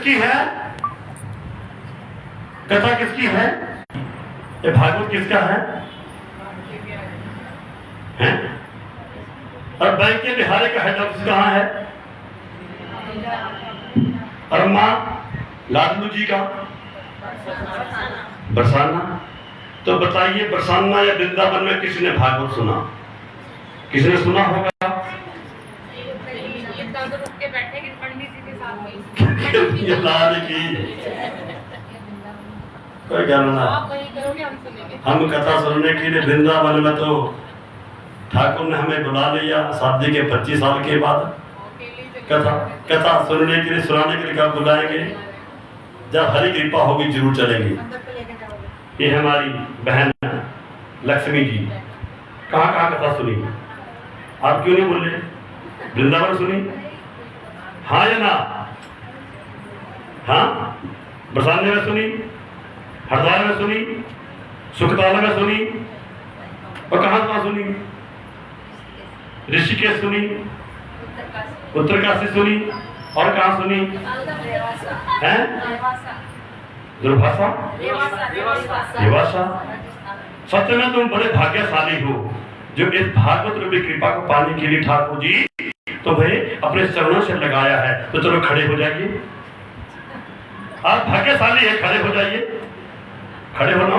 किसकी है? कथा किसकी है? ये भागवत किसका है? हैं? और बैंक के बिहारी का हेड ऑफिस कहाँ है? और माँ लाडलू जी का बरसाना। तो बताइए, बरसाना या वृंदावन में किसने भागवत सुना? किसने सुना होगा? ये लाल की कोई करना, हम कथा सुनने के लिए वृंदावन में, तो ठाकुर ने हमें बुला लिया शादी के 25 साल के बाद। कथा सुनने के लिए, सुनाने के लिए कब बुलाएंगे? जब हरी कृपा होगी जरूर चलेंगे। ये हमारी बहन लक्ष्मी जी कहाँ कहाँ कथा सुनी? आप क्यों नहीं बोले? वृंदावन सुनी? हाँ या ना? हाँ, बरसाने में सुनी, हरद्वार में सुनी, सुखताला में सुनी, और कहाँ सुनी? ऋषिकेश सुनी, उत्तरकाशी सुनी, और कहाँ सुनी? हैं? दुर्भाषा, देवासा। सत्य में तुम बड़े भाग्यशाली हो जो इस भागवत रूपी कृपा को पाने के लिए ठाकुर जी तो भाई अपने चरणों से लगाया है। तो चलो खड़े हो जाइए, आप भाग्यशाली है, खड़े हो जाइए। खड़े होना,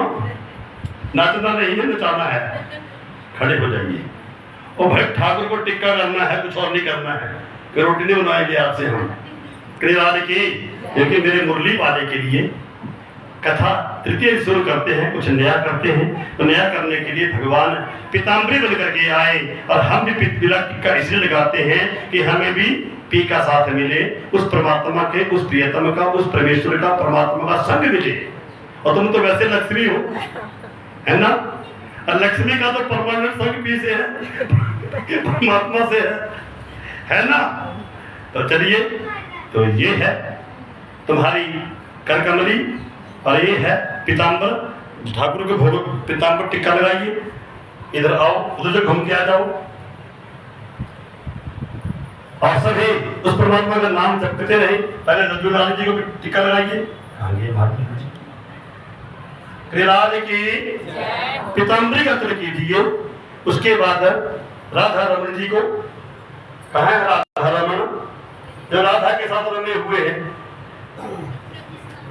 नाचना नहीं है, नचाना है। खड़े हो जाइए। और भाई ठाकुर को टिक्का करना है, कुछ और नहीं करना है। कि रोटी नहीं बनाएंगे आपसे हम क्रियाने की, क्योंकि मेरे मुरली वाले के लिए कथा तृतीय शुरू करते हैं, कुछ नया करते हैं। तो नया करने के लिए भगवान पीताम्बरी बन करके आए, और हम भी तिलक टिक्का इसलिए लगाते हैं कि हमें भी पी का साथ मिले, उस परमात्मा के, उस प्रियतम का, उस परमेश्वर का, परमात्मा का संग मिले। और तुम तो वैसे लक्ष्मी हो, है ना? और लक्ष्मी का तो परमानेंट संग पी से है, परमात्मा से है ना? तो चलिए, तो ये है तुम्हारी करकमली, और ये है पीताम्बर। ठाकुर के भोग पीताम्बर टिक्का लगाइए। इधर आओ, उधर से घूम के आ जाओ, और सभी उस परमात्मा का नाम जपते रहे। पहले नंदू लाल जी को टिक्का लगाइए। आगे भागी कृलाल की पीताम्बरी का तिलक कीजिए। उसके बाद राधा रमन जी को, कहा है राधा रमन? जो राधा के साथ रमे हुए हैं,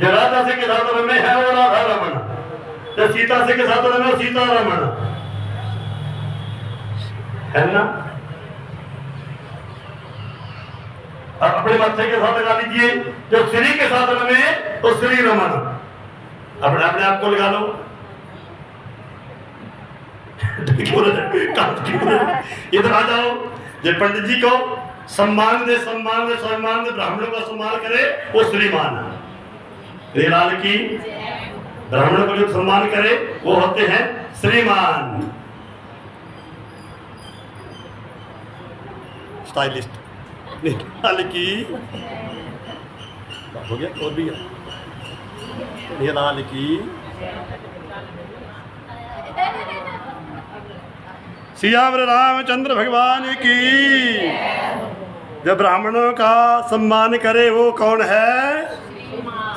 जो राधा से के साथ रमे है वो राधा रमन, जो सीता से के साथ रमे सीता रमन, है ना? अब अपने बच्चे के साथ लगा लीजिए। जो श्री के साथ रमे तो श्री रमन, अपने अपने आप को लगा लो। इधर आ जाओ। जो पंडित जी को सम्मान दे, सम्मान दे, सम्मान दे, ब्राह्मणों का सम्मान करे वो श्रीमान। लाल की ब्राह्मणों को जो सम्मान करे वो होते हैं श्रीमान, स्टाइलिस्ट। लाल की हो गया, और भी है। लाल की सियावर रामचंद्र भगवान की। जब ब्राह्मणों का सम्मान करे वो कौन है?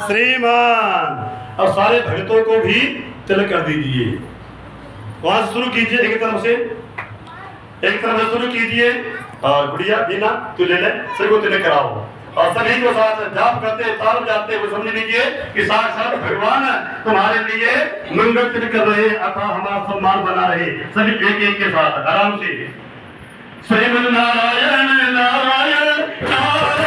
श्रीमान। और सारे भक्तों को भी तिलक कर दीजिए। वहां से शुरू कीजिए, एक तरफ से शुरू कीजिए। और गुड़िया दीना तू ले ले, सभी को तिलक कराओ। और सभी को साथ जाप करते तार जाते हुए समझ लीजिए कि साक्षात भगवान तुम्हारे लिए मंगल तिलक कर रहे, अथवा हमारा सम्मान बना रहे। सभी एक एक के साथ आराम से श्रीमन नारायण नारायण नारायण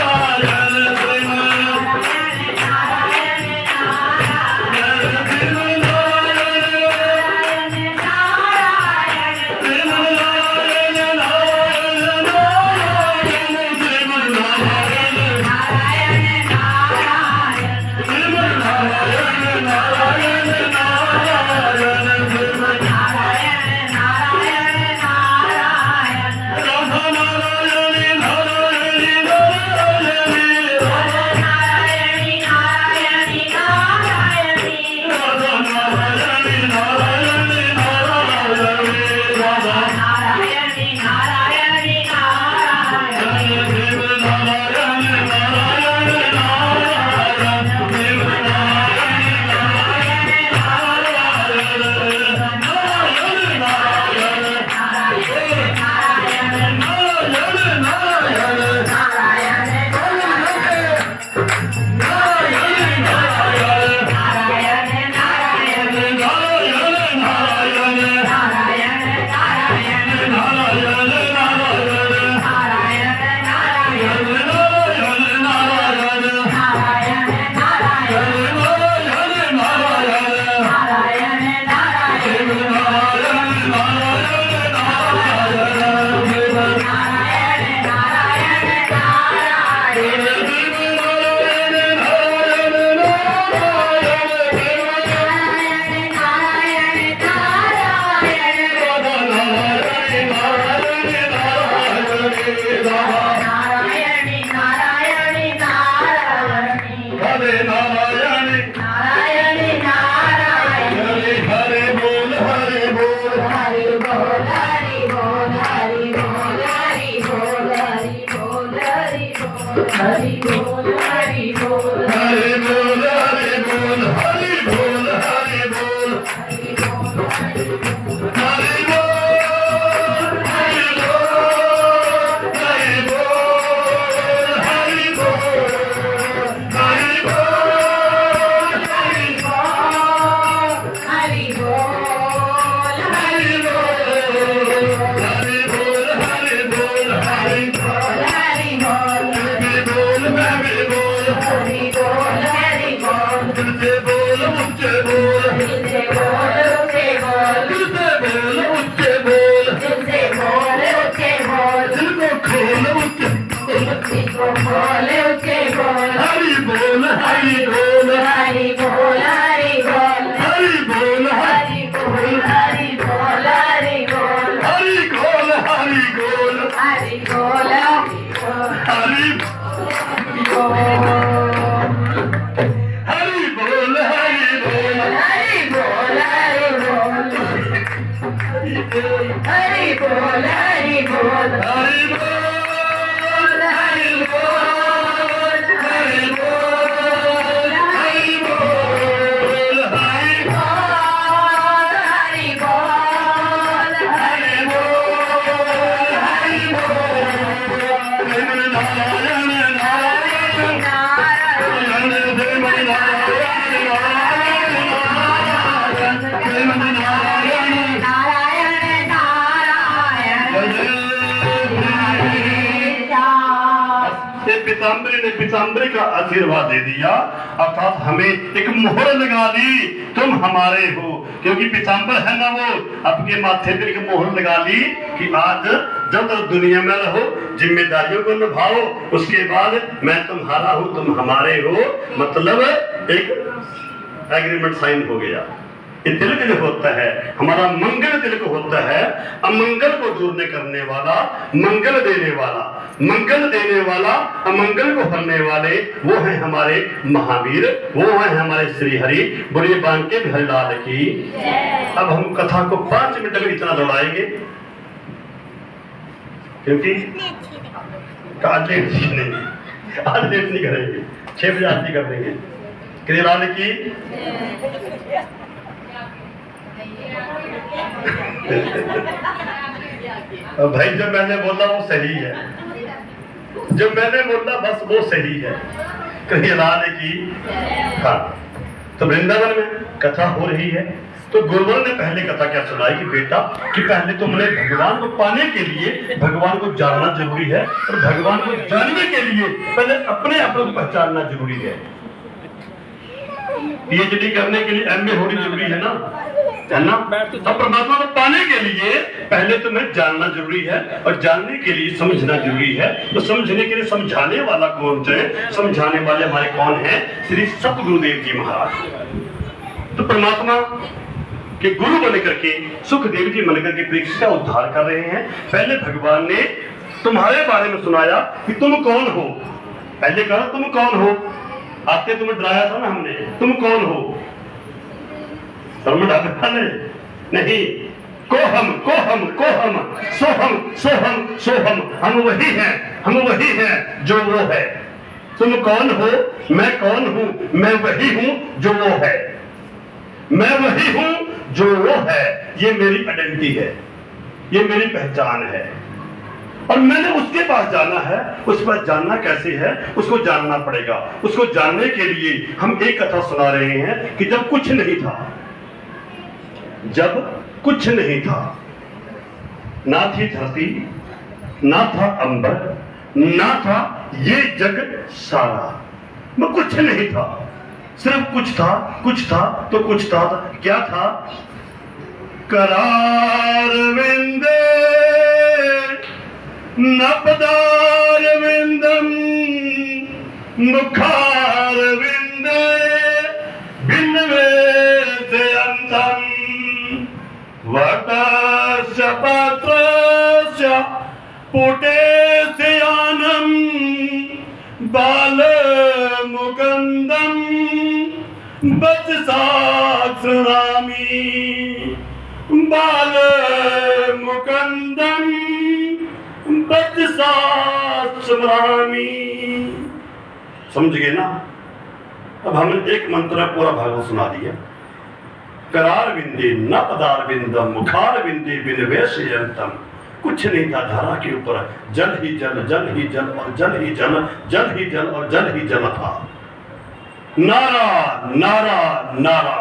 हरे नारायण नारायण नारायण हरे हरे बोल हरे बोल हरि बोल हरि बोल हरि बोल हरि बोल हरि बोल हरि बोल हरि बोल हरि बोल हरे बोल हरे बोल हरि बोल हरे बोल हरि बोल हरि बोल हरे बोल हरे बोल हरे बोल हरे बोल हरे बोल हरि बोल हरि बोल हरे बोल हरे बोल हरे बोल हरि बोल मैं भी बोल हरि बोल हरि बोल दिल से बोल ऊंचे बोल दिल से बोल ऊंचे बोल दिल से बोल ऊंचे बोल दिल से बोल ऊंचे बोल दिल को खोल ऊंचे दिल को बोल ऊंचे बोल हरि बोल हरि बोल हरि बोल हरि बोल हरि बोल हरि बोल हरि बोल हरि बोल हरि बोल हरि बोल हरि बोल हरि हरि बोल हरि बोल हरि बोल हरि बोल हरि बोल हरि बोल हरि बोल हरि बोल हरि बोल हरि बोल हरि हरि बोल हरि बोल हरि बोल नारायण नारायण नारायण नारायण पीताम्बरी ने पीताम्बरी का आशीर्वाद दे दिया, अर्थात हमें एक मोहर लगा दी, तुम हमारे हो। क्योंकि पीताम्बर है ना, वो आपके माथे पर एक मोहर लगा ली कि आज जब तक दुनिया में रहो जिम्मेदारियों को निभाओ, उसके बाद मैं तुम्हारा हूँ तुम हमारे हो, मतलब एक एग्रीमेंट साइन हो गया। ये तिलक जो होता है हमारा मंगल तिलक होता है, अमंगल को दूर करने वाला, मंगल देने वाला, मंगल देने वाला, अमंगल को हरने वाले वो हैं हमारे महावीर, वो हैं हमारे श्री हरि। बोलिए बांके बिहारी लाल की। अब हम कथा को 5 मिनट में इतना दौड़ाएंगे क्योंकि आज लेट नहीं करेंगे, 6 बजे आरती कर देंगे। श्री लाल की। भाई जो मैंने बोला वो सही है, जो मैंने बोला बस वो सही है। कहीं लाल की। हाँ, तो वृंदावन में कथा हो रही है, तो गुरुवर ने पहले कथा क्या सुनाई कि बेटा कि पहले तुमने भगवान को पाने के लिए भगवान को जानना जरूरी है, और भगवान को जानने के लिए पहले अपने आप को पहचानना जरूरी है। पीएचडी करने के लिए एमए होनी जरूरी है ना, अब परमात्मा को पाने के लिए पहले तुम्हें जानना जरूरी है, और जानने के लिए समझना जरूरी है। तो समझने के लिए समझाने वाला कौन है? समझाने वाले हमारे कौन है? श्री सतगुरुदेव जी महाराज। तो परमात्मा के गुरु बन करके सुखदेव जी बनकर के परीक्षा का उद्धार कर रहे हैं। पहले भगवान ने तुम्हारे बारे में सुनाया कि तुम कौन हो। पहले कहा तुम कौन हो, आते तुम्हें डराया था ना हमने, तुम कौन हो? नहीं, कोहम कोहम कोहम सोहम सोहम सोहम, हम वही हैं जो वो है। तुम कौन हो? मैं कौन हूं? मैं वही हूं जो वो है, मैं वही हूं जो वो है। ये मेरी आइडेंटिटी है, ये मेरी पहचान है, और मैंने उसके पास जाना है। उस पर जानना कैसे है? उसको जानना पड़ेगा। उसको जानने के लिए हम एक कथा सुना रहे हैं कि जब कुछ नहीं था, जब कुछ नहीं था, ना थी धरती, ना था अंबर, ना था ये जग सारा, वो कुछ नहीं था, सिर्फ कुछ था तो कुछ था। क्या था? करार विंदे नपदार विंदम मुखार विंदे बिन्वे से अंतम वटस्य पत्रस्य पुटे स्यानम बाल मुकंदम वत्साक्षरामि बाल मुकंदम वत्साक्षरामि। समझ गए ना? अब हमने एक मंत्र पूरा भागवत सुना दिया। करार बिंदे न पदार बिंदम मुखार बिंदे बिनवेशयंतम। कुछ नहीं था धारा के ऊपर, जल ही जल, जल ही जल और जल ही जल, जल ही जल और जल ही जल था। नारा नारा नारा,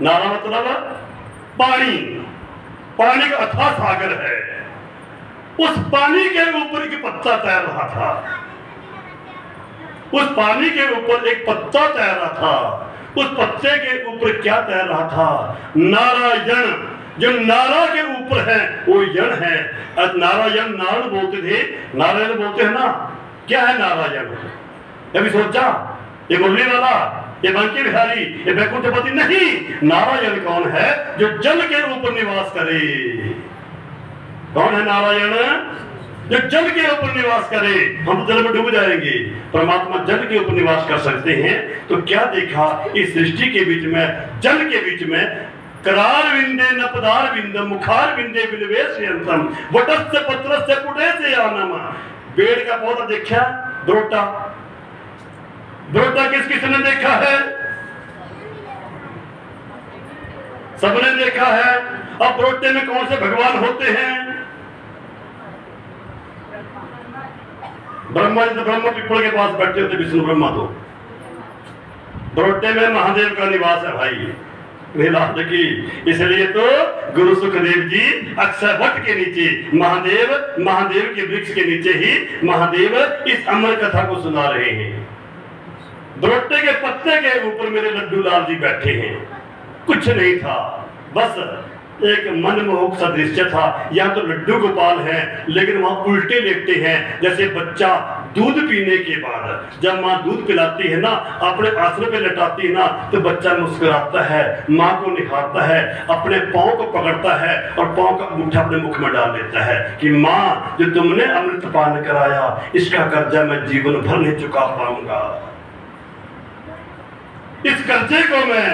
नारा मतलब पानी, पानी का अथाह सागर है। उस पानी के ऊपर एक पत्ता तैर रहा था, उस पानी के ऊपर एक पत्ता तैर रहा था। उस पत्ते के ऊपर क्या तैर रहा था? नारायण। जो नारा के ऊपर है वो यण है। नारायण नारायण बोलते थे, नारायण बोलते हैं ना। क्या है नारायण? कभी सोचा? ये मुरली वाला, ये बांके बिहारी, ये बैकुंठपति नहीं। नारायण कौन है? जो जल के ऊपर निवास करे। कौन है नारायण? जो जल के ऊपर निवास करे। हम तो जल में डूब जाएंगे, परमात्मा जल के ऊपर निवास कर सकते हैं। तो क्या देखा इस सृष्टि के बीच में, जल के बीच में? करार विंदे न पदार विंदम मुखार विंदे बिनवेशयंतम वटस्य पत्रस्य पुटेस्य यानम। पेड़ का पौधा देखा? बरोटा। बरोटा किस किसने देखा है? सबने देखा है। अब बरोटे में कौन से भगवान होते हैं? ब्रह्मा जी तो ब्रह्म पिपल के पास बैठे होते, विष्णु ब्रह्मा। तो बरोटे में महादेव का निवास है भाई, की। इसलिए तो गुरु सुखदेव जी अक्षय वट के नीचे महादेव, महादेव के वृक्ष के नीचे ही महादेव इस अमर कथा को सुना रहे हैं। बरोटे के पत्ते के ऊपर मेरे लड्डू लाल जी बैठे हैं। कुछ नहीं था, बस एक मनमोहक सा दृश्य था। यहाँ तो लड्डू गोपाल हैं, लेकिन वहां उल्टे लेटते हैं। जैसे बच्चा दूध पीने के बाद जब माँ दूध पिलाती है ना, अपने आसन पे लेटाती है ना, तो बच्चा मुस्कुराता है, माँ को निहारता है, अपने पाँव को पकड़ता है और पाँव का अंगूठा अपने मुख में डाल लेता है कि माँ, जो तुमने अमृत पान कराया, इसका कर्जा मैं जीवन भर नहीं चुका पाऊंगा। इस कर्जे को मैं,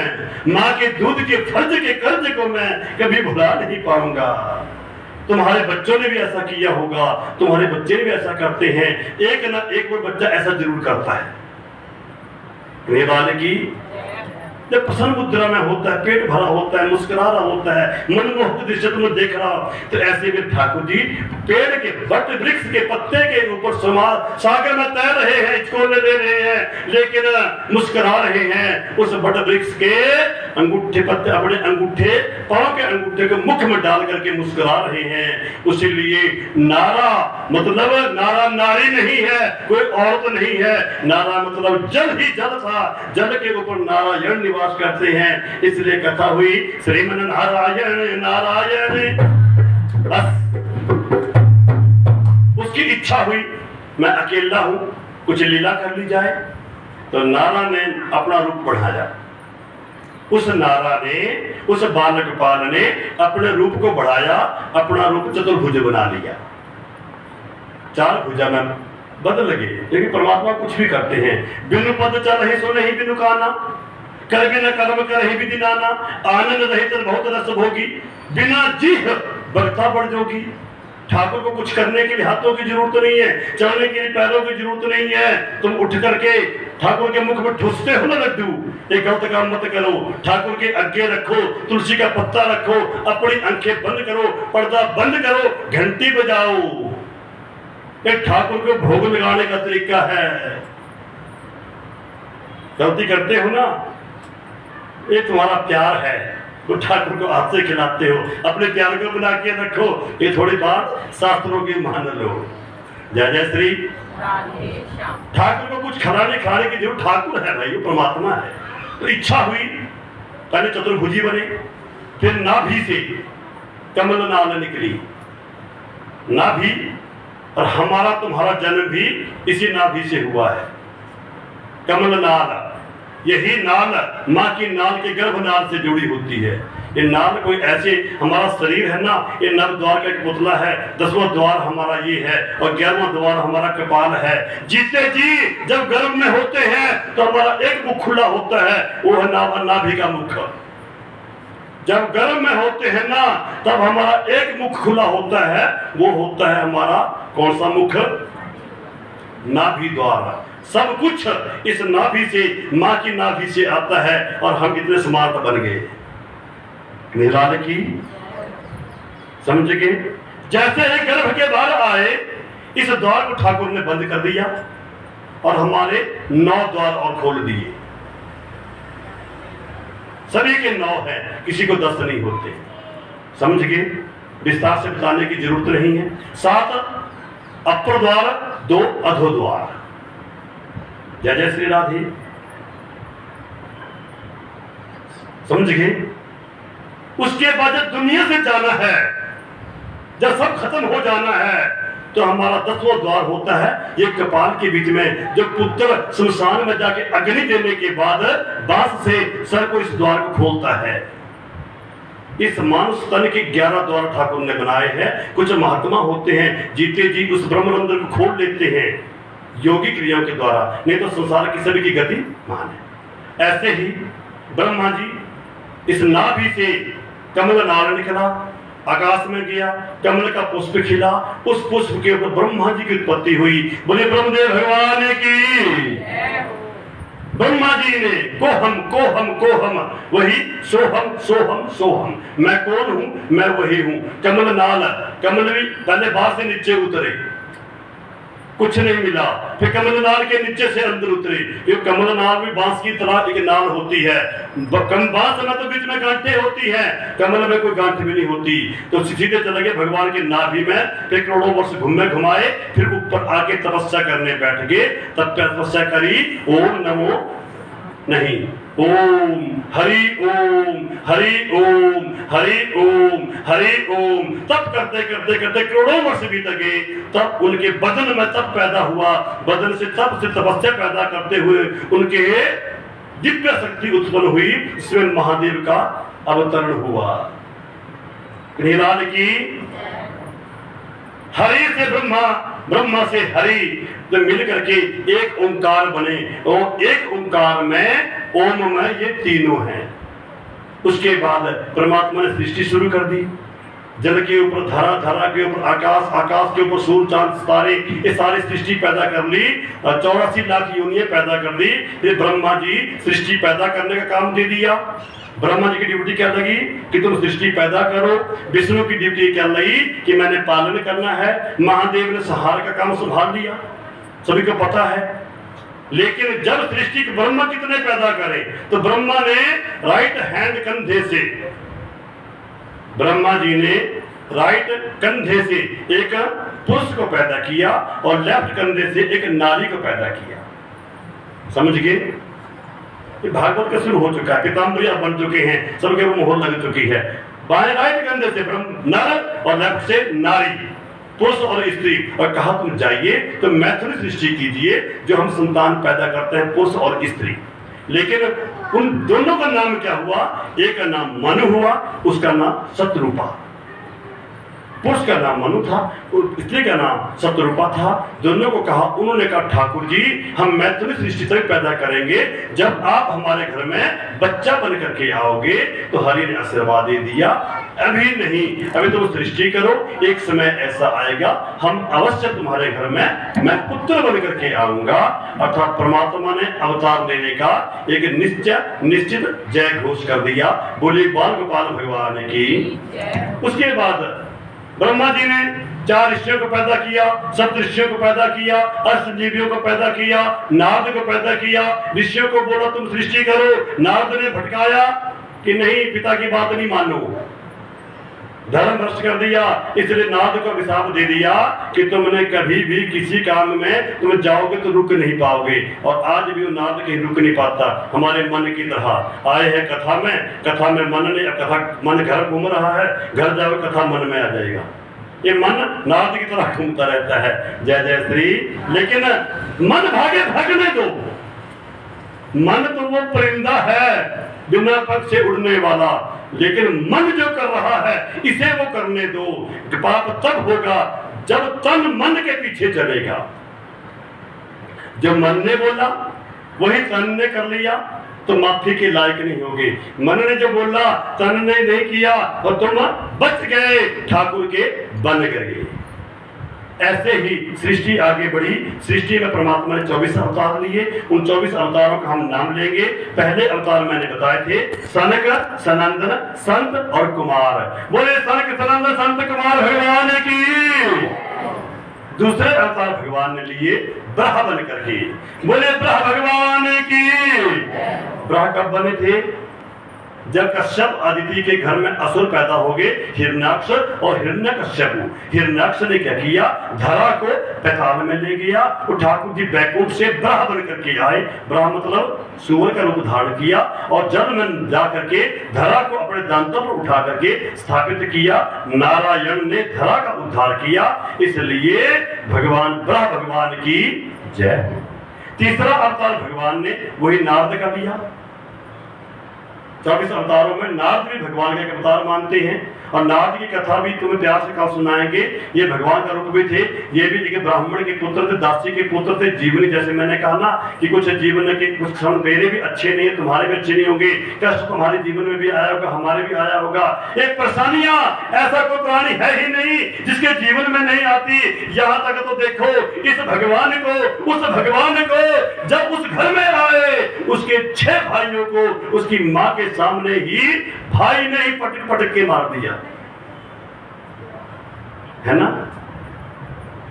माँ के दूध के फर्ज के कर्ज को मैं कभी भुला नहीं पाऊंगा। तुम्हारे बच्चों ने भी ऐसा किया होगा, तुम्हारे बच्चे भी ऐसा करते हैं। एक ना एक वो बच्चा ऐसा जरूर करता है। मेरे वाले की जब प्रसन्न मुद्रा में होता है, पेट भरा होता है, मुस्कुरा रहा होता है, मनमोहक दृश्य तुम्हें देख रहा, तो ऐसे में ठाकुर जी पेड़ के वट वृक्ष के पत्ते के ऊपर सागर में तैर रहे हैं, हिचकोले ले रहे हैं, लेकिन मुस्कुरा रहे हैं। उस वट वृक्ष के अंगूठे पत्ते, अपने अंगूठे, पांव के अंगूठे को मुख में डाल करके मुस्कुरा रहे हैं। उसीलिए नारा मतलब नारा नारी नहीं है, कोई औरत नहीं है। नारा मतलब जल ही जल था, जल के ऊपर नारायण निवास करते हैं। इसलिए कथा हुई श्रीमन नारायण नारायण। बस उसकी इच्छा हुई मैं अकेला हूं, कुछ लीला कर ली जाए। तो नारा ने अपना रूप बढ़ाया। उस नारा ने, उस बालकपाल ने अपने रूप को बढ़ाया, अपना रूप चतुर्भुज बना लिया। चार भुजा में बदल लगे। लेकिन परमात्मा कुछ भी करते हैं। बिनु पद चल ही सो नहीं बिनु काना, कर बिना कर्म कर ही विधि नाना, आनंद रहित बहुत रस भोगी, बिना जीह बगता बढ़ जोगी। ठाकुर को कुछ करने के लिए हाथों की जरूरत नहीं है, चलने के लिए पैरों की जरूरत नहीं है। तुम उठ करके ठाकुर के मुख में ठुसते हो ना लड्डू, एक गलत काम मत करो। ठाकुर के आगे रखो, तुलसी का पत्ता रखो, अपनी आंखें बंद करो, पर्दा बंद करो, घंटी बजाओ। एक ठाकुर को भोग लगाने का तरीका है। गलती करते हो ना, ये तुम्हारा प्यार है, वो ठाकुर को हाथ से खिलाते हो, अपने प्यार को बना के रखो। ये थोड़ी बात शास्त्रों की मान लो। जय जय श्री ठाकुर को कुछ खिलाने खाने की जरूरत, ठाकुर है भाई, वो परमात्मा है। तो इच्छा हुई, पहले चतुर्भुजी बने, फिर नाभि से कमल नाल निकली। नाभि, और हमारा तुम्हारा जन्म भी इसी नाभि से हुआ है। कमल नाल, यही नाल माँ की नाल के गर्भ नाल से जुड़ी होती है। ये नाल कोई ऐसे, हमारा शरीर है ना, ये नव द्वार का एक पुतला है। 10वां द्वार हमारा ये है और 11वां द्वार हमारा कपाल है। जीते जी जब गर्भ में होते हैं तो हमारा एक मुख खुला होता है, वो है नाभि का मुख। जब गर्भ में होते हैं ना तब हमारा एक मुख खुला होता है, वो होता है हमारा कौन सा मुख? नाभि द्वार। सब कुछ इस नाभि से, माँ की नाभि से आता है और हम इतने स्मार्ट बन गए। निराले की समझ गए? जैसे ही गर्भ के बाहर आए इस द्वार को ठाकुर ने बंद कर दिया और हमारे 9 द्वार और खोल दिए। सभी के 9 है, किसी को 10 नहीं होते। समझ गए? विस्तार से बताने की जरूरत नहीं है। 7 अपर द्वार, 2 अधो द्वार। जय जय श्री राधे। समझ गए? उसके बाद जब दुनिया से जाना है, जब सब खत्म हो जाना है, तो हमारा 10वां द्वार होता है ये कपाल के बीच में। जो पुत्र शमशान में जाके अग्नि देने के बाद बांस से सर को इस द्वार को खोलता है। इस मानुष तन के 11 द्वार ठाकुर ने बनाए हैं। कुछ महात्मा होते हैं जीते जी उस ब्रह्मरंध्र को खोल लेते हैं योगी क्रियाओं के द्वारा, नहीं तो संसार की सभी की गति मान है। ऐसे ही ब्रह्मा जी इस नाभि से कमल नाल निकला, आकाश में गया, कमल का पुष्प खिला, उस पुष्प के ऊपर ब्रह्मा जी की उत्पत्ति हुई। बोले ब्रह्मदेव भगवान की। ब्रह्मा जी ने कोहम कोहम कोहम, वही सोहम सोहम सोहम, मैं कौन हूं? मैं वही हूं। कमल नाल, कमल भी पहले बाहर से नीचे उतरे, कुछ नहीं मिला, फिर कमल नाल के नीचे से अंदर उतरे। ये कमल नाल भी बांस की तरह एक नाल होती है। बांस में तो बीच में गांठें होती हैं, कमल में कोई गांठ भी नहीं होती। तो सीधे चले गए भगवान के नाभि में, फिर करोड़ों वर्ष घुमाए, फिर ऊपर आके तपस्या करने बैठ गए। तब तपस्या करी, ओम नमो नहीं, ओम हरि ओम हरि ओम हरि ओम हरि ओम। तब करते करते करते करोड़ों वर्ष बीत गए। तब उनके बदन में तब पैदा हुआ, बदन से तब से तपस्या पैदा करते हुए उनके दिव्य शक्ति उत्पन्न हुई। इसमें महादेव का अवतरण हुआ। निराल की हरि से ब्रह्मा, ब्रह्मा से हरि, तो मिल करके एक ओंकार बने। और एक ओंकार में ओम में ये तीनों हैं। उसके बाद परमात्मा ने सृष्टि शुरू कर दी। जल के ऊपर धरा, धरा के ऊपर आकाश, आकाश के ऊपर सूर्य चांद सितारे, ये सारी सृष्टि पैदा कर ली। 84 लाख योनियां पैदा कर दी। फिर ब्रह्मा जी सृष्टि पैदा करने का काम दे दिया। ब्रह्मा जी की ड्यूटी क्या लगी कि तुम सृष्टि पैदा करो। विष्णु की ड्यूटी क्या लगी कि मैंने पालन करना है। महादेव ने संहार का काम संभाल लिया, सभी को पता है। लेकिन जब सृष्टि ब्रह्मा कितने पैदा करे, तो ब्रह्मा ने राइट हैंड कंधे से, ब्रह्मा जी ने राइट कंधे से एक पुरुष को पैदा किया और लेफ्ट कंधे से एक नारी को पैदा किया। समझ गए? ये भागवत का शुरू हो चुका है, पिताम्बरियां बन चुके हैं, सबके वो मोहर लग चुकी है। बाएं राइट कंधे से नर और लेफ्ट से नारी, पुरुष और स्त्री। और कहा तुम जाइए तो मैथुन सृष्टि कीजिए, जो हम संतान पैदा करते हैं पुरुष और स्त्री। लेकिन उन दोनों का नाम क्या हुआ? एक का नाम मनु हुआ, उसका नाम शत्रुपा। पुरुष का नाम मनु था, स्त्री का नाम शत्रुपा था। दोनों को कहा, उन्होंने कहा ठाकुर जी हम मैथुन सृष्टि तक पैदा करेंगे, जब आप हमारे घर में बच्चा बन करके आओगे। तो हरि ने आशीर्वाद दे दिया, अभी नहीं, अभी तुम सृष्टि करो, एक समय ऐसा आएगा हम अवश्य तुम्हारे घर में मैं पुत्र बन करके आऊंगा। अर्थात परमात्मा ने अवतार लेने का एक निश्चित जय घोष कर दिया। बोले बाल गोपाल भगवान की। उसके बाद ब्रह्मा जी ने 4 ऋषियों को पैदा किया, 7 ऋषियों को पैदा किया, अष्टजीवियों को पैदा किया, नारद को पैदा किया। ऋषियों को बोला तुम सृष्टि करो, नारद ने भटकाया कि नहीं, पिता की बात नहीं मानो, धर्म भ्रष्ट कर दिया। इसलिए नारद को अभिशाप दे दिया कि तुमने कभी भी किसी काम में तुम जाओगे तो रुक नहीं पाओगे। और आज भी वो नारद कहीं रुक नहीं पाता, हमारे मन की तरह आए हैं कथा में मन ने, कथा मन घर घूम रहा है, घर जाओ कथा मन में आ जाएगा। ये मन नारद की तरह घूमता रहता है। जय जय श्री। लेकिन मन भागे भागने दो, मन तो वो परिंदा है बिना पग से उड़ने वाला, लेकिन मन जो कर रहा है इसे वो करने दो। पाप तब होगा जब तन मन के पीछे चलेगा। जो मन ने बोला वही तन ने कर लिया तो माफी के लायक नहीं होगे। मन ने जो बोला तन ने नहीं किया और तुम बच गए, ठाकुर के बन गए। ऐसे ही सृष्टि आगे बढ़ी। सृष्टि में परमात्मा ने 24 अवतार लिए। उन 24 अवतारों का हम नाम लेंगे। पहले अवतार मैंने बताए थे सनक, सनंदन, संत और कुमार। बोले सनक, सनंदन, संत, कुमार भगवान की। दूसरे अवतार भगवान ने लिए ब्रह्म बन करके। बोले ब्रह्म भगवान की। ब्रह्म कब बने थे? जब कश्यप आदित्य के घर में असुर पैदा हो गए, हिरण्याक्ष और हिरण्यकश्यप। हिरण्याक्ष ने क्या किया? धरा को पैताल में ले गया। वो ठाकुर जी बैकुंठ से ब्रह्म बन करके आए। ब्रह्म मतलब सूअर का रूप धारण किया और जल में जा करके धरा को अपने दांतों पर उठा करके स्थापित किया। नारायण ने धरा का उद्धार किया। इसलिए भगवान ब्रह्म भगवान की जय। तीसरा अवतार भगवान ने वही नारद का लिया। 24 अवतारों में नारद भी भगवान का अवतार मानते हैं और नारद की कथा भी तुम्हें प्यार से कल सुनाएंगे। ये भगवान का रूप भी थे। ये भी एक ब्राह्मण के पुत्र थे, दासी के पुत्र थे। जीवनी जैसे मैंने कहा ना कि कुछ जीवन के कुछ क्षण मेरे भी अच्छे नहीं है, तुम्हारे भी अच्छे नहीं होंगे। कष्ट तुम्हारे जीवन में भी आया होगा, हमारे भी आया होगा। एक परेशानियां ऐसा कोई प्राणी है ही नहीं जिसके जीवन में नहीं आती। यहाँ तक तो देखो इस भगवान को, उस भगवान को जब उस घर में आए, उसके 6 भाइयों को उसकी माँ के सामने ही भाई ने ही पटक पटक के मार दिया, है ना।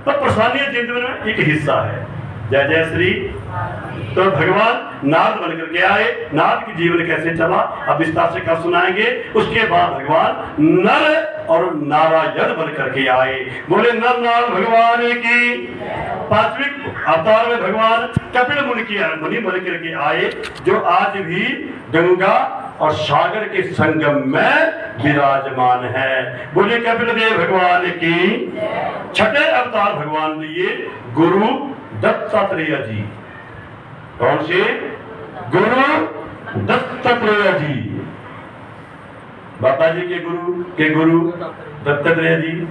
तो परेशानियां जिंदगी में एक हिस्सा है। जय जय श्री। तो भगवान नारद बन करके आए। नारद की जीवन कैसे चला अब विस्तार से कल सुनाएंगे। उसके बाद भगवान नर और नारायण बन करके आए। बोले नर नारायण भगवान की। पांचवें अवतार में भगवान कपिल मुनि बन करके आए, जो आज भी गंगा और सागर के संगम में विराजमान है। बोले कपिल देव भगवान की। छठे अवतार भगवान लिए गुरु दत्तात्रेय जी। कौन से? गुरु दत्तात्रेय जी। बाबा जी के गुरु दत्तात्रेय जी।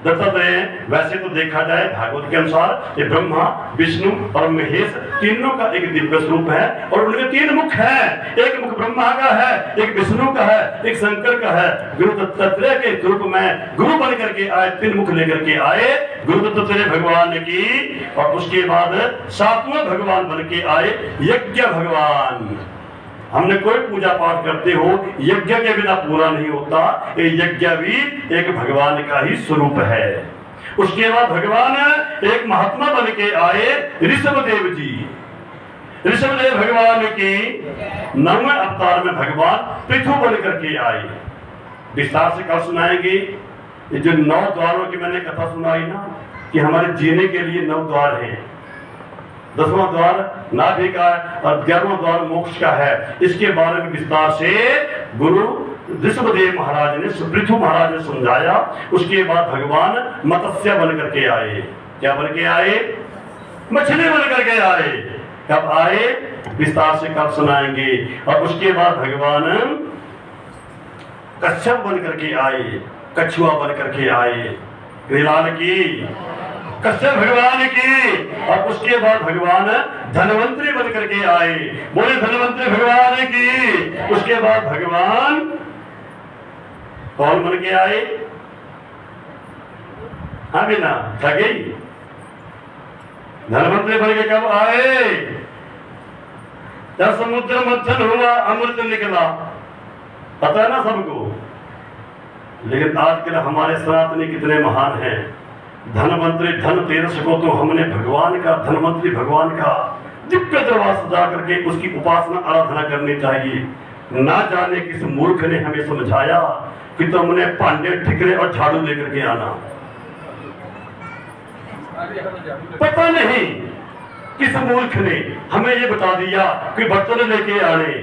दत्तात्रेय वैसे तो देखा जाए भागवत के अनुसार ये ब्रह्मा, विष्णु और महेश तीनों का एक दिव्य स्वरूप है और उनके 3 मुख हैं। एक मुख ब्रह्मा का है, एक विष्णु का है, एक शंकर का है। गुरु दत्तात्रेय के रूप में गुरु बन करके आए, 3 मुख लेकर के आए गुरु दत्तात्रेय भगवान की। और उसके बाद 7वें भगवान बन के आए यज्ञ भगवान। हमने कोई पूजा पाठ करते हो, यज्ञ के बिना पूरा नहीं होता। ये यज्ञ भी एक भगवान का ही स्वरूप है। उसके बाद भगवान एक महात्मा बन के आए ऋषभदेव जी। ऋषभदेव भगवान की 9वें अवतार में भगवान पृथु बन करके आए। विस्तार से कल सुनाएंगे। ये जो 9 द्वारों की मैंने कथा सुनाई ना कि हमारे जीने के लिए 9 द्वार हैं। 10वां द्वार नाभि का और 11वां द्वार मोक्ष का है। इसके बारे में विस्तार से गुरु ऋषभदेव महाराज ने, पृथु महाराज ने समझाया। उसके बाद भगवान मत्स्य बन करके आए। क्या बन के आए? मछली बन करके आए। कब आए? विस्तार से कब सुनाएंगे। और उसके बाद भगवान कच्छप बन करके आए, कछुआ बन करके आए। लाल की कश्यप भगवान की। और उसके बाद भगवान धनवंतरी बन करके आए। बोले धनवंतरी भगवान की। उसके बाद भगवान कौन बन के आए? हाँ बिना थके धनवंतरी बन के कब आए? जब समुद्र मंथन हुआ, अमृत निकला। पता है ना सबको। लेकिन आज के हमारे सनातनी कितने महान हैं। धनवंतरी धनतेरस को तो हमने भगवान का, धनवंतरी भगवान का दिव्य दरबार सजा करके उसकी उपासना आराधना करनी चाहिए। ना जाने किस मूर्ख ने हमें समझाया कि तुमने भांडे ठिकरे और झाड़ू लेकर के आना। पता नहीं किस मूर्ख ने हमें ये बता दिया कि बर्तन लेके आने।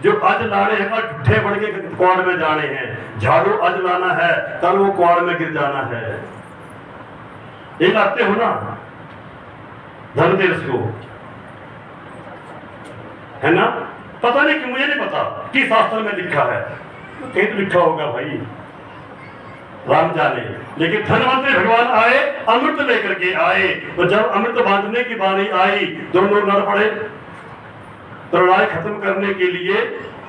जो आज लाने हैं और ठुठे बढ़ के क्वाड़ में जाने हैं। झाड़ू आज लाना है, कल वो क्वाड़ में गिर जाना है। एक आते हो ना धनतेरस को, है ना। पता नहीं कि मुझे नहीं पता कि शास्त्र में लिखा है, कहीं तो लिखा होगा भाई, राम जाने। लेकिन धनवंतरी भगवान आए, अमृत लेकर के आए, और जब अमृत बांटने की बारी आई, दोनों लड़ पड़े। तो लड़ाई खत्म करने के लिए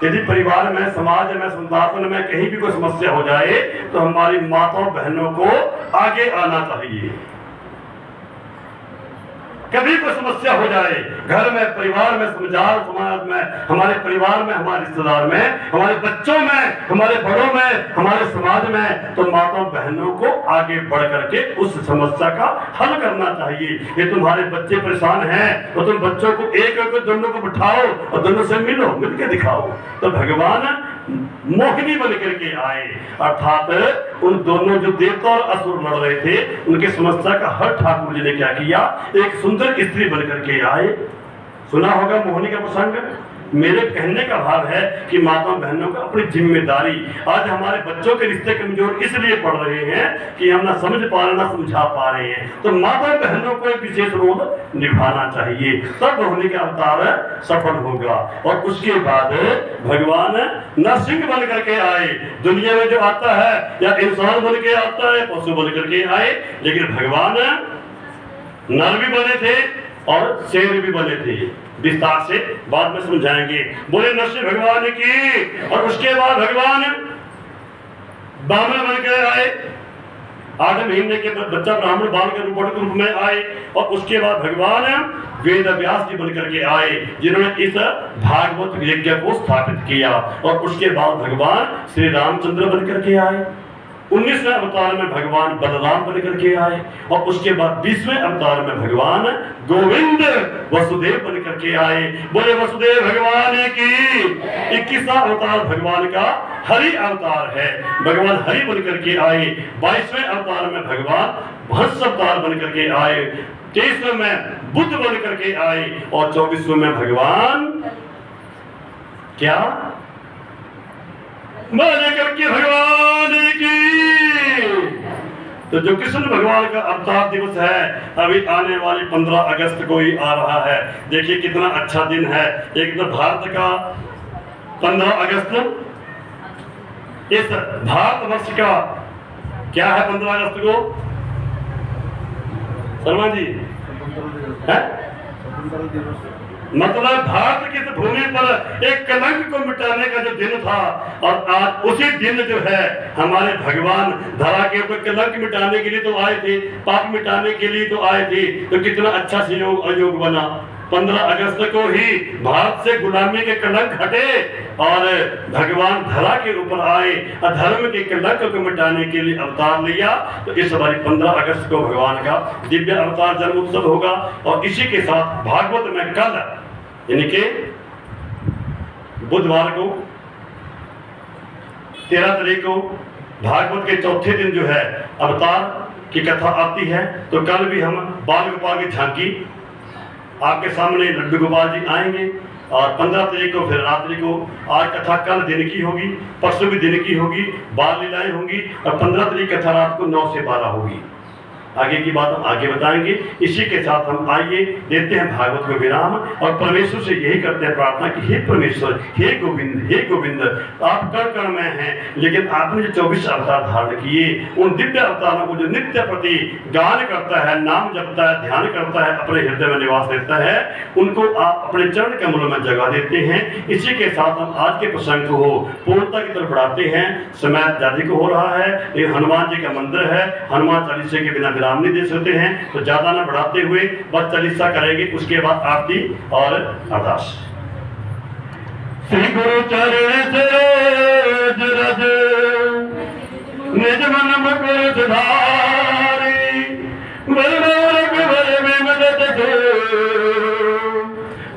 यदि परिवार में, समाज में, संस्थान में कहीं भी कोई समस्या हो जाए तो हमारी माताओं बहनों को आगे आना चाहिए। कभी कोई समस्या हो जाए घर में, परिवार में, समाज में, हमारे परिवार में, हमारे रिश्तेदार में, हमारे बच्चों में, हमारे बड़ों में, हमारे समाज में, तो माताओं बहनों को आगे बढ़ करके उस समस्या का हल करना चाहिए। ये तुम्हारे बच्चे परेशान हैं तो तुम बच्चों को एक दोनों को बिठाओ और दोनों से मिलो, मिलकर दिखाओ। तो भगवान मोहिनी बन करके आए, अर्थात उन दोनों जो देवता और असुर लड़ रहे थे उनके समस्या का हल ठाकुर जी ने क्या किया, एक सुंदर स्त्री बन करके आए। सुना होगा मोहिनी का प्रसंग। मेरे कहने का भाव है कि माताओं बहनों का अपनी जिम्मेदारी, आज हमारे बच्चों के रिश्ते कमजोर इसलिए पड़ रहे हैं कि हम ना समझ पा रहे, ना समझा पा रहे हैं, तो माताओं बहनों को एक विशेष रोल निभाना चाहिए, तब मोहिनी का अवतार सफल होगा। और उसके बाद भगवान नरसिंह बन करके आए। दुनिया में जो आता है या इंसान बन के आता है, पशु बन करके आए, लेकिन भगवान नर भी बने थे और शेर भी बने थे। विस्तार से बाद में समझाएंगे। बोले नरसिंह भगवान की। और उसके बाद भगवान ब्राह्मण बन कर आए, 8 महीने के बच्चा ब्राह्मण बाल के रूप में आए। और उसके बाद भगवान वेद व्यास जी बन करके आए, जिन्होंने इस भागवत यज्ञ को स्थापित किया। और उसके बाद भगवान श्री रामचंद्र बन करके आए। 19वें अवतार में भगवान बलराम बन करके आए। और उसके बाद 20वें अवतार में भगवान गोविंद वसुदेव बन करके आए। बोले वसुदेव भगवान की। 21वां अवतार भगवान का हरि अवतार है, भगवान हरि बन करके आए। 22वें अवतार में भगवान हंस अवतार बन करके आए। 23वें में बुद्ध बन करके आए। और 24वें में भगवान क्या बन करके भगवान की। तो जो कृष्ण भगवान का अवतार दिवस है, अभी आने वाली 15 अगस्त को ही आ रहा है। देखिए कितना अच्छा दिन है। एक तो भारत का 15 अगस्त, इस भारतवर्ष का क्या है 15 अगस्त को शर्मा जी है? मतलब भारत की भूमि पर एक कलंक को मिटाने का जो दिन था, और आज उसी दिन जो है हमारे भगवान धरा के ऊपर कलंक मिटाने के लिए तो आए थे, पाप मिटाने के लिए तो आए थे। तो कितना अच्छा संयोग अयोग बना। 15 अगस्त को ही भारत से गुलामी के कलंक हटे और भगवान धरा के ऊपर आए, अधर्म के कलंक को मिटाने के लिए अवतार लिया। तो इस बार 15 अगस्त को भगवान का दिव्य अवतार जन्म उत्सव होगा। और इसी के साथ भागवत में कल यानी कि बुधवार को 13 तारीख को भागवत के चौथे दिन जो है अवतार की कथा आती है। तो कल भी हम बाल गोपाल की झांकी आपके सामने लड्डू गोपाल जी आएंगे। और 15 तारीख को फिर रात्रि को आज कथा कल दिन की होगी, परसों भी दिन की होगी, बाल लीलाएं होंगी। और 15 तारीख कथा रात को 9 से 12 होगी। आगे की बात हम आगे बताएंगे। इसी के साथ हम आइए देते हैं भागवत को विराम और परमेश्वर से यही करते हैं प्रार्थना कि हे परमेश्वर, हे गोविंद, आप कण कण में हैं, लेकिन आपने जो 24 अवतार धारण किए, उन दिव्य अवतारों को जो नित्य प्रति गान करता है, नाम जपता है, ध्यान करता है, अपने हृदय में निवास देता है, उनको आप अपने चरण कमलों में जगह देते हैं। इसी के साथ हम आज के प्रसंग को पूर्णता की तरफ बढ़ाते हैं। समय ज्यादा को हो रहा है। ये हनुमान जी का मंदिर है, हनुमान चालीसा के बिना विराम नहीं दे सकते हैं, तो ज्यादा न बढ़ाते हुए बस चालीसा करेंगे। उसके बाद आरती और अरदास। श्री गुरु चरण सरोज रज निज मन मुकुर सुधारी, रघुवर बिमल जसु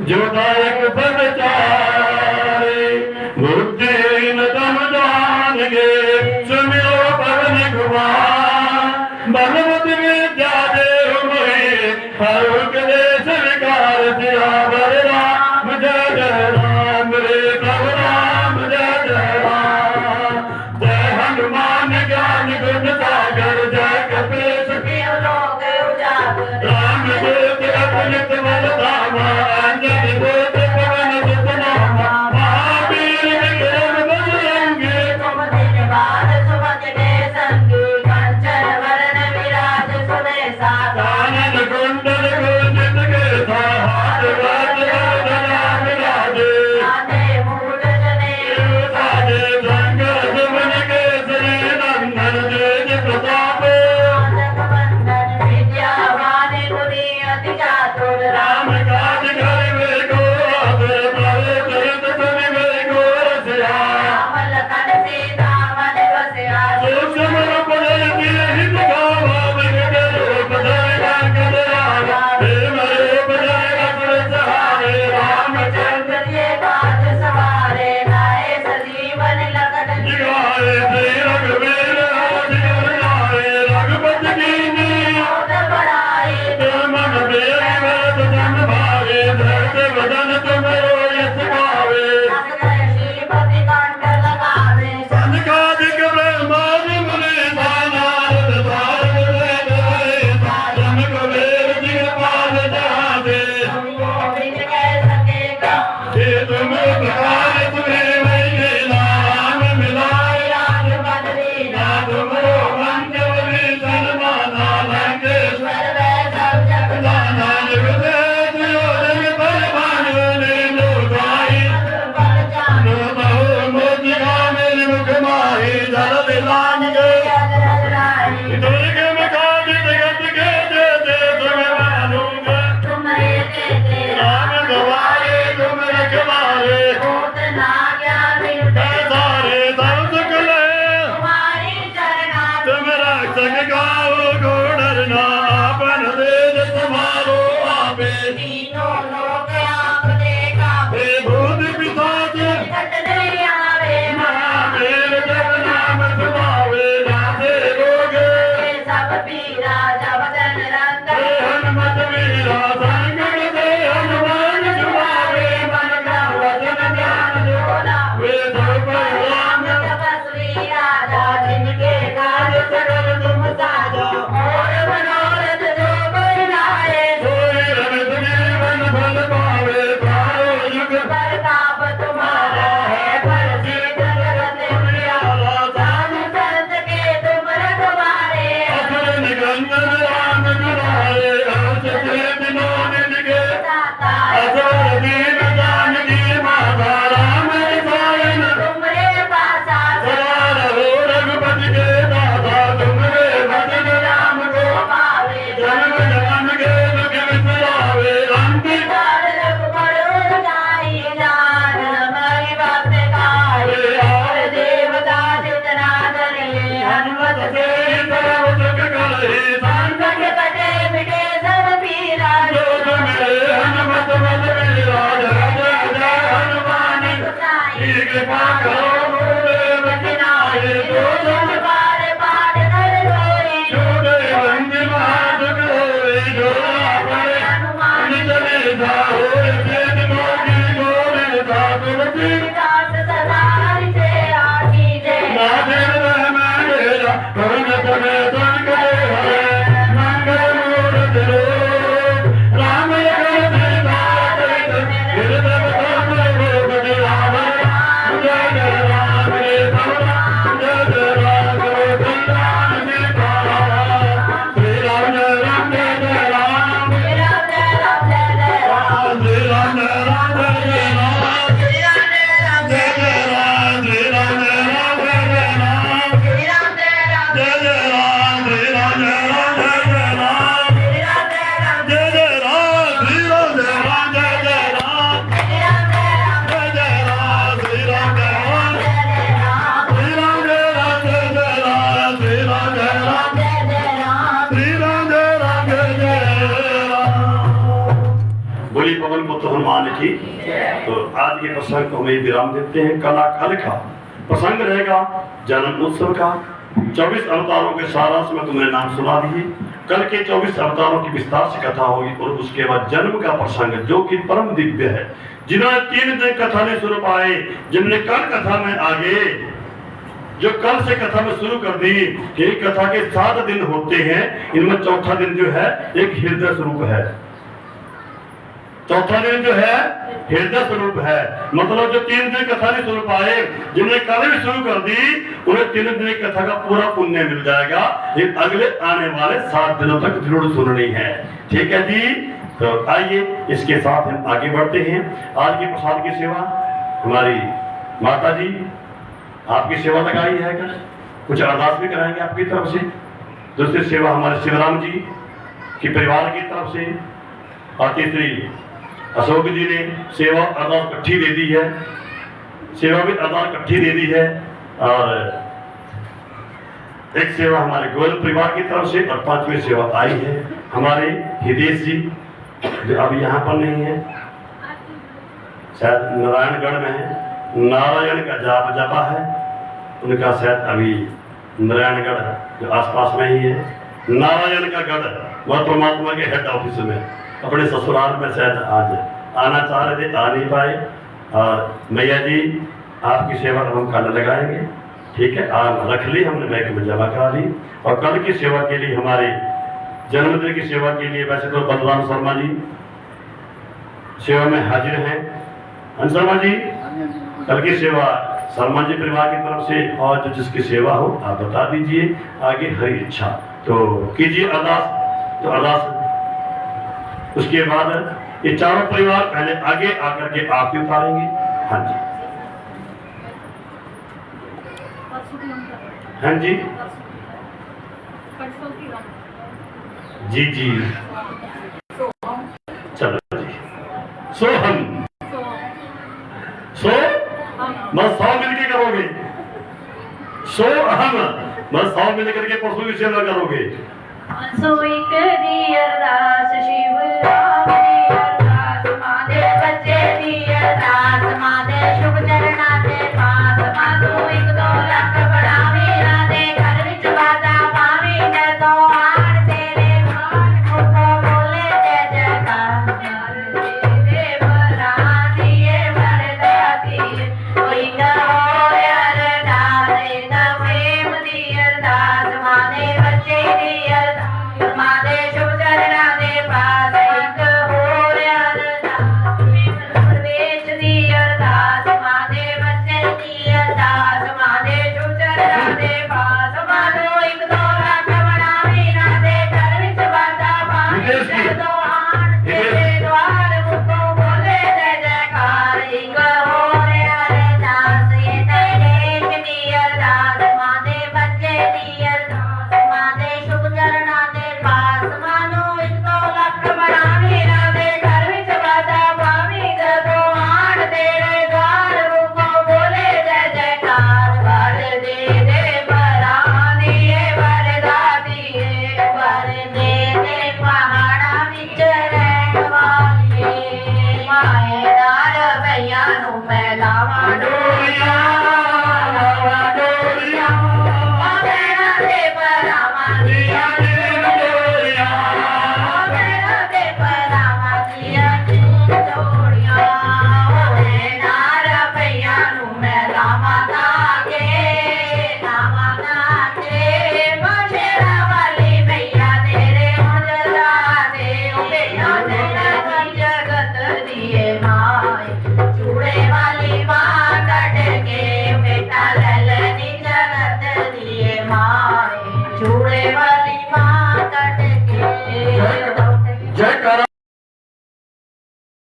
जो दायक पद चारे, बुद्धिहीन तम जान गे सुमिरो पवन कुमार, बलवत विद्या देहु मोहि हर उपदेश विकार सियावर राम जय जय राम, रे प्रभु राम जय जय राम। जय हनुमान ज्ञान गुण सागर, जय संकट कटे मिटे सब पीरा जोग मिले हनुमत बल विराज जय जय हनुमान की कृपा करो गुरुदेव की नाई जो जन पार पार कर रोए छोड़े बंदी महाजुग होए जो आपने हनुमान चले जाओ वेद मोगी गोरे तुलसी दास सदारि से आकी जय नादेव मेरा करुण करे धन करे हरे मंगल मूर्ति रो राम कर देवा हृदय धर्म रोग दिलावर जय जय राम रे भगवान जय जय राम रे भगवान जी पारा श्री राम जय राम जय जय राम जय राम जय राम जय जय राम श्री राम जय राम जय जय राम श्री राम जय राम जय जय राम श्री राम जय राम जय जय राम श्री राम जय राम जय जय राम श्री राम जय राम जय जय राम श्री राम जय राम जय जय राम श्री राम जय राम जय जय राम श्री राम जय राम जय जय राम श्री राम जय राम जय जय राम श्री राम जय राम जय जय राम श्री राम जय राम जय जय राम श्री राम जय राम जय जय राम। बोली पवन पुत्र हनुमान की। तो आज के प्रसंग को हमें विराम देते हैं। कल का प्रसंग रहेगा जन्म उत्सव का। 24 अवतारों के सारांश में तुमने नाम सुना दिए। कल के 24 अवतारों की विस्तार से कथा होगी और उसके बाद जन्म का प्रसंग जो कि परम दिव्य है। जिन्होंने 3 दिन कथा नहीं सुन पाए, जिनने कल कथा में आगे जो कल से कथा में शुरू कर दी कि कथा के 7 दिन होते हैं, इनमें चौथा दिन जो है एक हृदय स्वरूप है। चौथा दिन जो है हृदय स्वरूप है। मतलब जो 3 दिन कथा नहीं सुन पाए, जिन्हें कल भी शुरू कर दी, उन्हें 3 दिन की कथा का पूरा पुण्य मिल जाएगा। ये अगले आने वाले 7 दिनों तक जरूर सुननी है। ठीक है जी। तो आइए इसके साथ हम आगे बढ़ते हैं। आज की प्रसाद की सेवा हमारी माता जी आपकी सेवा लगाई है। कुछ अरदास भी कराएंगे आपकी तरफ से। दूसरी सेवा हमारे शिवराम जी की परिवार की तरफ से, और तीसरी अशोक जी ने सेवा अरदास इकट्ठी दे दी है। सेवा भी अरदास इकट्ठी दे दी है। और एक सेवा हमारे गोयल परिवार की तरफ से, और 5वीं सेवा आई है हमारे हितेश जी जो अभी यहाँ पर नहीं है, शायद नारायणगढ़ में है। नारायण का जाप जपा है उनका, शायद अभी नारायणगढ़ जो आसपास में ही है। नारायण का गढ़ वह परमात्मा के हेड ऑफिस में अपने ससुराल में शायद आज आना चाह रहे थे, आ नहीं पाए। और मैया जी आपकी सेवा हम कल लगाएंगे। ठीक है, आज रख ली हमने, बैंक में जमा करा ली। और कल की सेवा के लिए हमारे जन्मदिन की सेवा के लिए वैसे तो बलराम शर्मा जी सेवा में हाजिर हैं। शर्मा जी कल की सेवा शर्मा जी परिवार की तरफ से, और जो जिसकी सेवा हो आप बता दीजिए, आगे हरी इच्छा तो कीजिए अरदास। तो अरदास उसके बाद ये चारों परिवार पहले आगे आकर के आरती उतारेंगे। हाँ जी, हाँ जी जी जी, चलो जी। सोहम सो बस 100 मिलके करोगे। सो अहम बस 100 मिलकर के पशु की सेवा करोगे। सोई करी अरदास शिव राम दी अरदास, मादे बच्चे दी अरदास, मादे शुभ चरणा दे पास, माधो 1-2 लाख बढ़ावी राधे, घर विच बाजा पावी जय तो आण तेरे मान मुखो बोले जय जयकार, तेरे भरा दिए वरदाती कोई